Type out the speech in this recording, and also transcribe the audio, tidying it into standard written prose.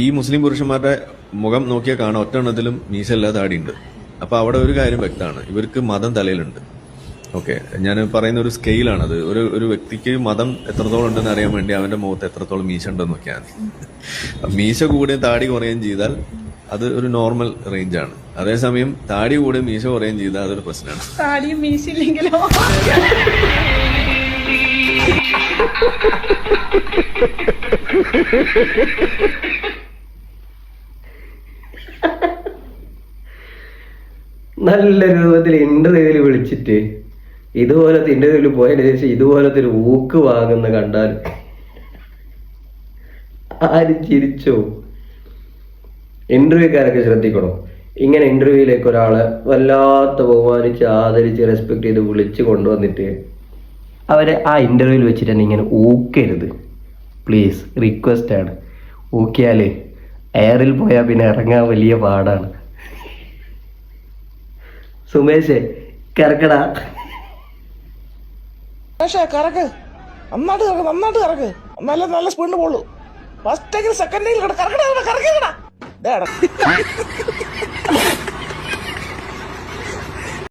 ഈ മുസ്ലിം പുരുഷന്മാരുടെ മുഖം നോക്കിയാൽ കാണാം ഒറ്റ എണ്ണത്തിലും മീശ ഇല്ലാതെ താടിയുണ്ട്. അപ്പൊ അവിടെ ഒരു കാര്യം വ്യക്തമാണ്, ഇവർക്ക് മതം തലയിലുണ്ട്. ഓക്കെ, ഞാൻ പറയുന്ന ഒരു സ്കെയിലാണത്. ഒരു വ്യക്തിക്ക് മതം എത്രത്തോളം ഉണ്ടെന്ന് അറിയാൻ വേണ്ടി അവന്റെ മുഖത്ത് എത്രത്തോളം മീശ ഉണ്ടെന്ന് നോക്കിയാൽ മതി. മീശ കൂടുകയും താടി കുറയുകയും ചെയ്താൽ അത് ഒരു നോർമൽ റേഞ്ചാണ്. അതേസമയം താടി കൂടെ മീശ കുറയുകയും ചെയ്താൽ അതൊരു പ്രശ്നമാണ്. താടിയും മീശയില്ലെങ്കിലോ? നല്ല രൂപത്തിൽ ഇന്റർവ്യൂവിൽ വിളിച്ചിട്ട് ഇതുപോലത്തെ ഇന്റർവ്യൂവിൽ പോയതിനു ശേഷം ഇതുപോലത്തെ ഒരു ഊക്ക് വാങ്ങുന്ന കണ്ടാൽ ആരും ചിരിച്ചോ? ഇന്റർവ്യൂക്കാരൊക്കെ ശ്രദ്ധിക്കണം. ഇങ്ങനെ ഇന്റർവ്യൂയിലേക്ക് ഒരാളെ വല്ലാത്ത ബഹുമാനിച്ച് ആദരിച്ച് റെസ്പെക്ട് ചെയ്ത് വിളിച്ച് കൊണ്ടുവന്നിട്ട് അവരെ ആ ഇന്റർവ്യൂവിൽ വെച്ചിട്ട് തന്നെ ഇങ്ങനെ ഊക്കരുത് പ്ലീസ്, റിക്വസ്റ്റ് ആണ്. ഊക്കിയാല് എയറിൽ പോയാൽ പിന്നെ ഇറങ്ങാൻ വലിയ പാടാണ്. സുമേഷേ കറക്കടാ, കറക്ക്, നന്നായിട്ട് കറക്ക്, നല്ല സ്പീഡിന് പോളൂ. ഫസ്റ്റ് സെക്കൻഡിൽ കറക്കടാ.